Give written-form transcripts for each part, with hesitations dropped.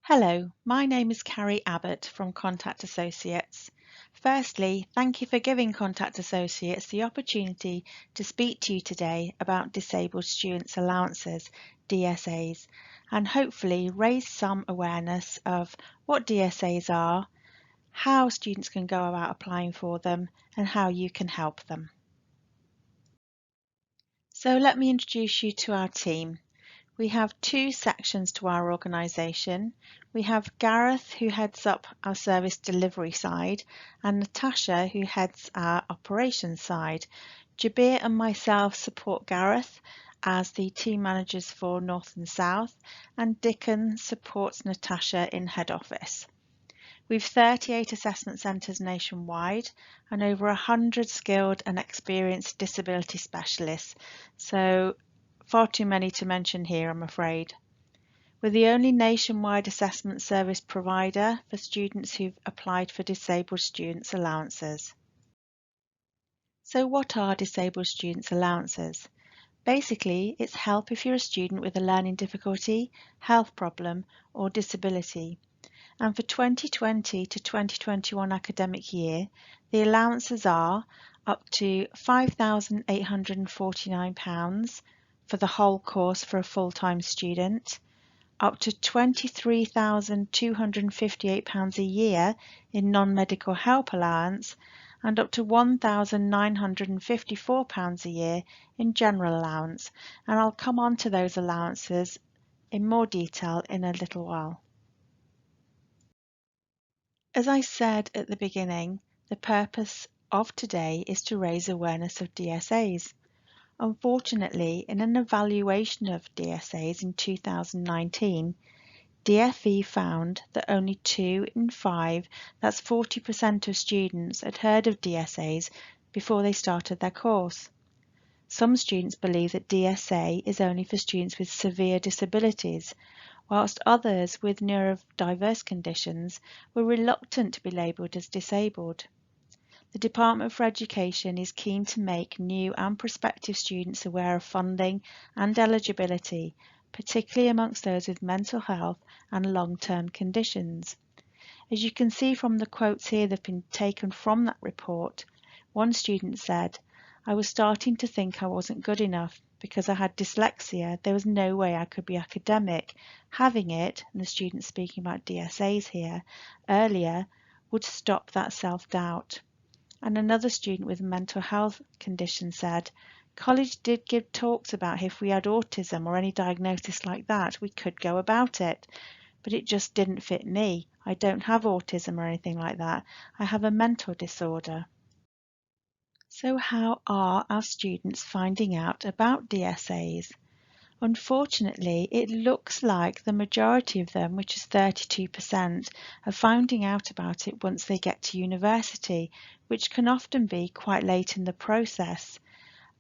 Hello, my name is Carrie Abbott from Contact Associates. Firstly, thank you for giving Contact Associates the opportunity to speak to you today about Disabled Students' Allowances, DSAs, and hopefully raise some awareness of what DSAs are, how students can go about applying for them, and how you can help them. So let me introduce you to our team. We have two sections to our organisation. We have Gareth, who heads up our service delivery side, and Natasha, who heads our operations side. Jabir and myself support Gareth as the team managers for North and South, and Dickon supports Natasha in head office. We've 38 assessment centres nationwide and over 100 skilled and experienced disability specialists, so far too many to mention here, I'm afraid. We're the only nationwide assessment service provider for students who've applied for disabled students' allowances. So what are disabled students' allowances? Basically, it's help if you're a student with a learning difficulty, health problem, or disability. And for 2020 to 2021 academic year, the allowances are up to £5,849 for the whole course for a full-time student, up to £23,258 a year in non-medical help allowance, and up to £1,954 a year in general allowance. And I'll come on to those allowances in more detail in a little while. As I said at the beginning, the purpose of today is to raise awareness of DSAs. Unfortunately, in an evaluation of DSAs in 2019, DfE found that only 2 in 5, that's 40% of students, had heard of DSAs before they started their course. Some students believe that DSA is only for students with severe disabilities, whilst others with neurodiverse conditions were reluctant to be labelled as disabled. The Department for Education is keen to make new and prospective students aware of funding and eligibility, particularly amongst those with mental health and long-term conditions. As you can see from the quotes here that have been taken from that report, one student said, "I was starting to think I wasn't good enough. Because I had dyslexia, there was no way I could be academic. Having it," and the student speaking about DSAs here earlier, "would stop that self-doubt." And another student with a mental health condition said, "College did give talks about if we had autism or any diagnosis like that, we could go about it. But it just didn't fit me. I don't have autism or anything like that. I have a mental disorder." So how are our students finding out about DSAs? Unfortunately, it looks like the majority of them, which is 32%, are finding out about it once they get to university, which can often be quite late in the process.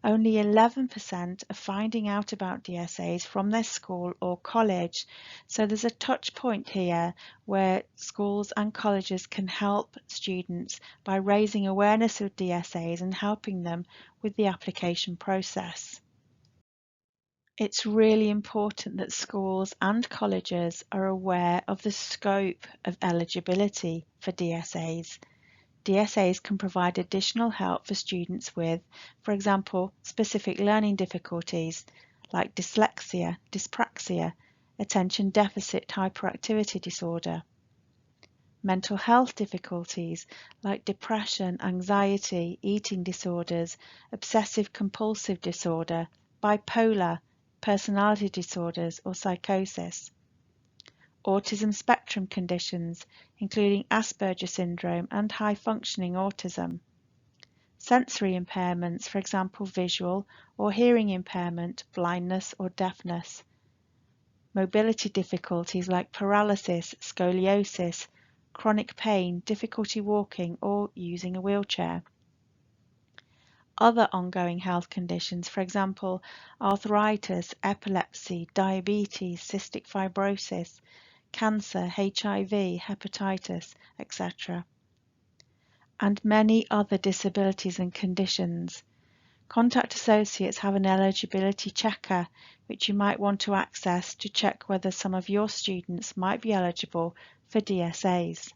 Only 11% are finding out about DSAs from their school or college. So there's a touch point here where schools and colleges can help students by raising awareness of DSAs and helping them with the application process. It's really important that schools and colleges are aware of the scope of eligibility for DSAs. DSAs can provide additional help for students with, for example, specific learning difficulties like dyslexia, dyspraxia, attention deficit hyperactivity disorder, mental health difficulties like depression, anxiety, eating disorders, obsessive compulsive disorder, bipolar, personality disorders or psychosis. Autism spectrum conditions, including Asperger syndrome and high-functioning autism. Sensory impairments, for example, visual or hearing impairment, blindness or deafness. Mobility difficulties like paralysis, scoliosis, chronic pain, difficulty walking or using a wheelchair. Other ongoing health conditions, for example, arthritis, epilepsy, diabetes, cystic fibrosis, cancer, HIV, hepatitis, etc. And many other disabilities and conditions. Contact Associates have an eligibility checker which you might want to access to check whether some of your students might be eligible for DSAs.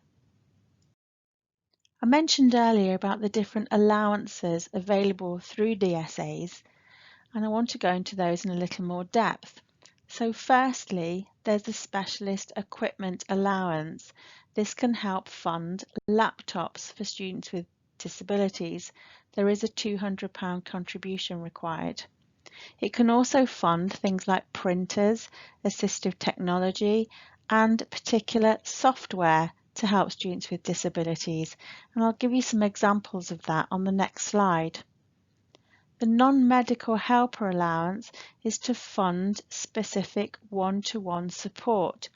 I mentioned earlier about the different allowances available through DSAs, and I want to go into those in a little more depth. So firstly, there's the Specialist Equipment Allowance. This can help fund laptops for students with disabilities. There is a £200 contribution required. It can also fund things like printers, assistive technology, and particular software to help students with disabilities. And I'll give you some examples of that on the next slide. The non-medical helper allowance is to fund specific one-to-one support,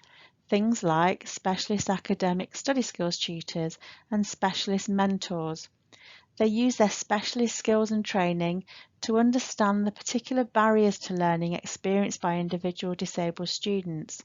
things like specialist academic study skills tutors and specialist mentors. They use their specialist skills and training to understand the particular barriers to learning experienced by individual disabled students.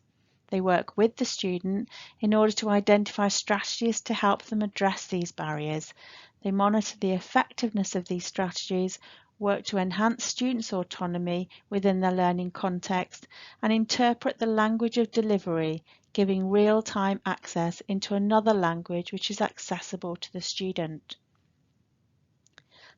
They work with the student in order to identify strategies to help them address these barriers. They monitor the effectiveness of these strategies, work to enhance students' autonomy within their learning context, and interpret the language of delivery, giving real-time access into another language which is accessible to the student.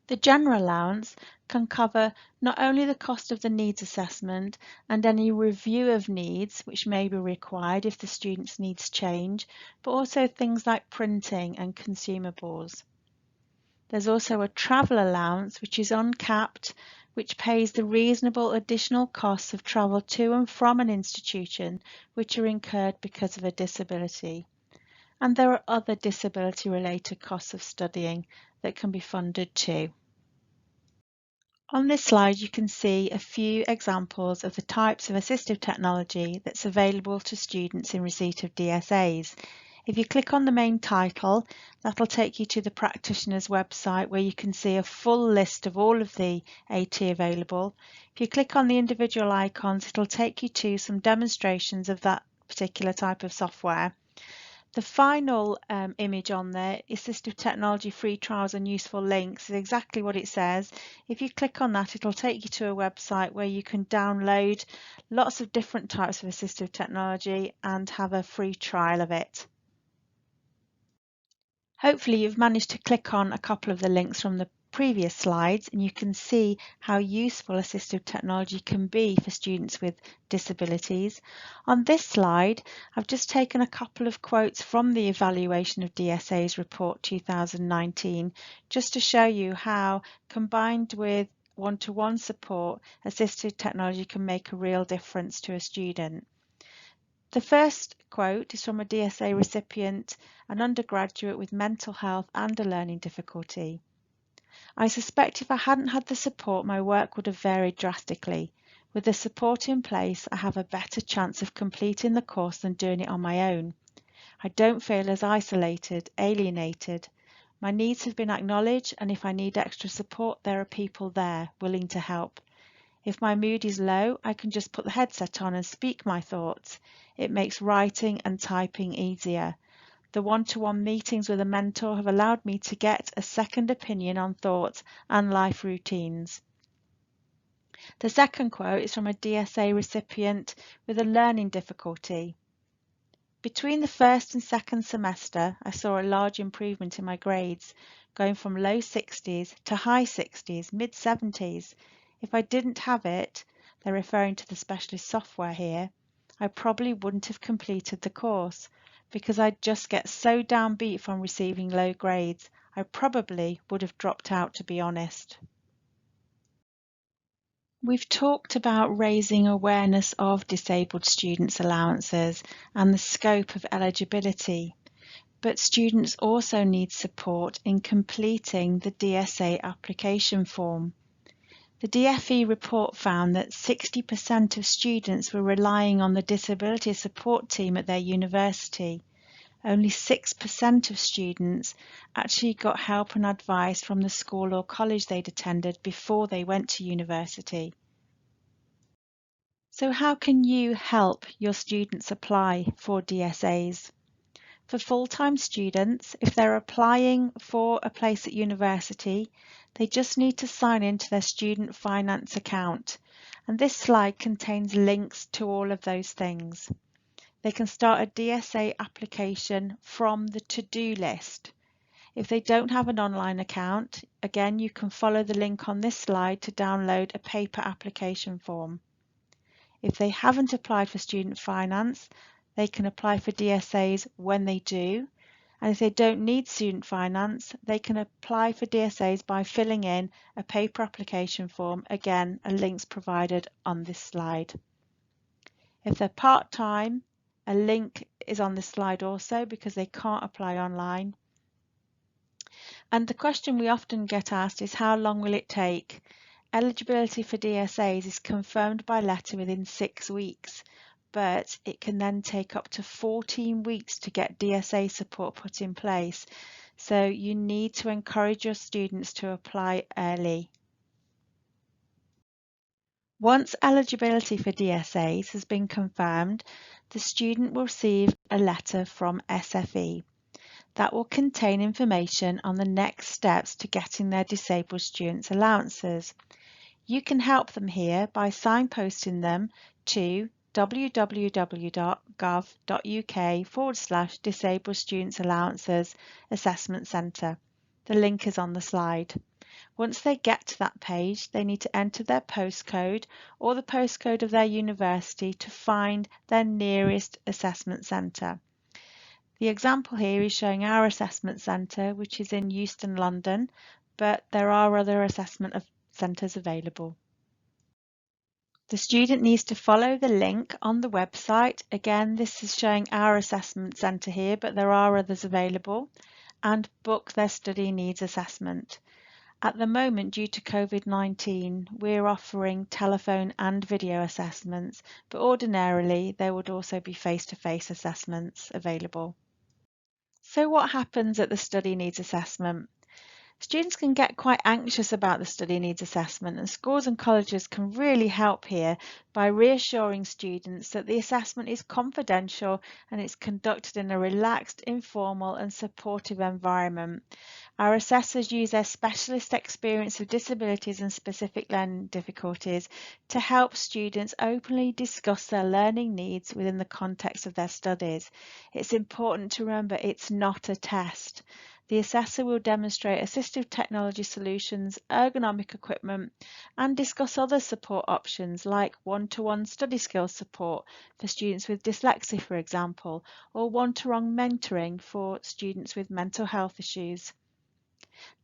The general allowance can cover not only the cost of the needs assessment and any review of needs which may be required if the student's needs change, but also things like printing and consumables. There's also a travel allowance which is uncapped, which pays the reasonable additional costs of travel to and from an institution which are incurred because of a disability. And there are other disability-related costs of studying that can be funded too. On this slide, you can see a few examples of the types of assistive technology that's available to students in receipt of DSAs. If you click on the main title, that'll take you to the practitioner's website where you can see a full list of all of the AT available. If you click on the individual icons, it'll take you to some demonstrations of that particular type of software. The final image on there, Assistive Technology Free Trials and Useful Links, is exactly what it says. If you click on that, it'll take you to a website where you can download lots of different types of assistive technology and have a free trial of it. Hopefully you've managed to click on a couple of the links from the previous slides and you can see how useful assistive technology can be for students with disabilities. On this slide, I've just taken a couple of quotes from the Evaluation of DSAs report 2019 just to show you how, combined with one-to-one support, assistive technology can make a real difference to a student. The first quote is from a DSA recipient, an undergraduate with mental health and a learning difficulty. I suspect if I hadn't had the support, my work would have varied drastically. With the support in place, I have a better chance of completing the course than doing it on my own. I don't feel as isolated, alienated. My needs have been acknowledged, and if I need extra support, there are people there willing to help. If my mood is low, I can just put the headset on and speak my thoughts. It makes writing and typing easier. The one-to-one meetings with a mentor have allowed me to get a second opinion on thoughts and life routines. The second quote is from a DSA recipient with a learning difficulty. Between the first and second semester, I saw a large improvement in my grades, going from low 60s to high 60s, mid 70s. If I didn't have it, they're referring to the specialist software here, I probably wouldn't have completed the course because I'd just get so downbeat from receiving low grades. I probably would have dropped out, to be honest. We've talked about raising awareness of disabled students' allowances and the scope of eligibility, but students also need support in completing the DSA application form. The DFE report found that 60% of students were relying on the disability support team at their university. Only 6% of students actually got help and advice from the school or college they'd attended before they went to university. So how can you help your students apply for DSAs? For full-time students, if they're applying for a place at university, They just need to sign into their student finance account, and this slide contains links to all of those things. They can start a DSA application from the to-do list. If they don't have an online account, again, you can follow the link on this slide to download a paper application form. If they haven't applied for student finance, they can apply for DSAs when they do. And if they don't need student finance, they can apply for DSAs by filling in a paper application form. Again, a link's provided on this slide. If they're part-time, a link is on this slide also because they can't apply online. And the question we often get asked is, how long will it take? Eligibility for DSAs is confirmed by letter within 6 weeks, but it can then take up to 14 weeks to get DSA support put in place. So you need to encourage your students to apply early. Once eligibility for DSAs has been confirmed, the student will receive a letter from SFE that will contain information on the next steps to getting their disabled students allowances. You can help them here by signposting them to www.gov.uk/Disabled Students Allowances Assessment Centre. The link is on the slide. Once they get to that page, they need to enter their postcode or the postcode of their university to find their nearest assessment centre. The example here is showing our assessment centre, which is in Euston, London, but there are other assessment centres available. The student needs to follow the link on the website. Again, this is showing our assessment centre here, but there are others available, and book their study needs assessment. At the moment, due to COVID-19, we're offering telephone and video assessments, but ordinarily there would also be face-to-face assessments available. So what happens at the study needs assessment? Students can get quite anxious about the study needs assessment, and schools and colleges can really help here by reassuring students that the assessment is confidential and it's conducted in a relaxed, informal and supportive environment. Our assessors use their specialist experience of disabilities and specific learning difficulties to help students openly discuss their learning needs within the context of their studies. It's important to remember it's not a test. The assessor will demonstrate assistive technology solutions, ergonomic equipment, and discuss other support options like one-to-one study skills support for students with dyslexia, for example, or one-to-one mentoring for students with mental health issues.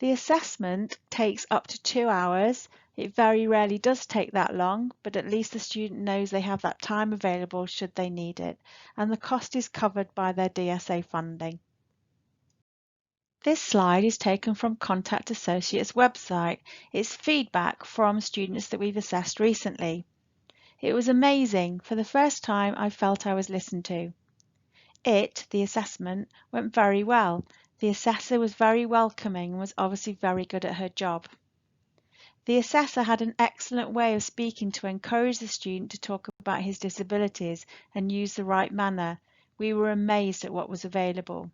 The assessment takes up to 2 hours. It very rarely does take that long, but at least the student knows they have that time available should they need it, and the cost is covered by their DSA funding. This slide is taken from Contact Associates' website. It's feedback from students that we've assessed recently. It was amazing. For the first time, I felt I was listened to. The assessment, went very well. The assessor was very welcoming and was obviously very good at her job. The assessor had an excellent way of speaking to encourage the student to talk about his disabilities and use the right manner. We were amazed at what was available.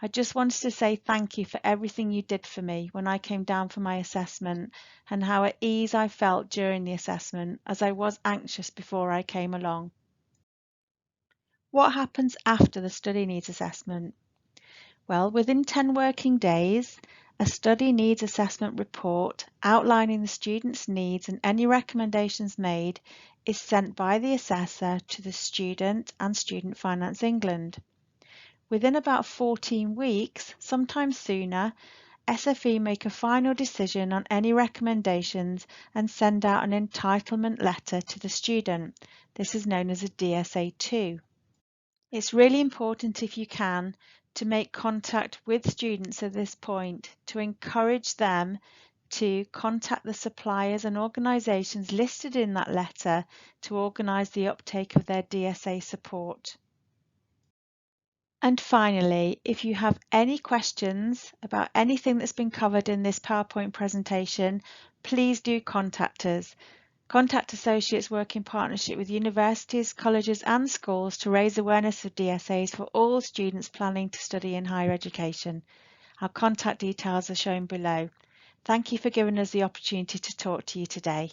I just wanted to say thank you for everything you did for me when I came down for my assessment, and how at ease I felt during the assessment, as I was anxious before I came along. What happens after the study needs assessment? Well, within 10 working days, a study needs assessment report outlining the student's needs and any recommendations made is sent by the assessor to the student and Student Finance England. Within about 14 weeks, sometimes sooner, SFE make a final decision on any recommendations and send out an entitlement letter to the student. This is known as a DSA2. It's really important, if you can, to make contact with students at this point to encourage them to contact the suppliers and organisations listed in that letter to organise the uptake of their DSA support. And finally, if you have any questions about anything that's been covered in this PowerPoint presentation, please do contact us. Contact Associates work in partnership with universities, colleges and schools to raise awareness of DSAs for all students planning to study in higher education. Our contact details are shown below. Thank you for giving us the opportunity to talk to you today.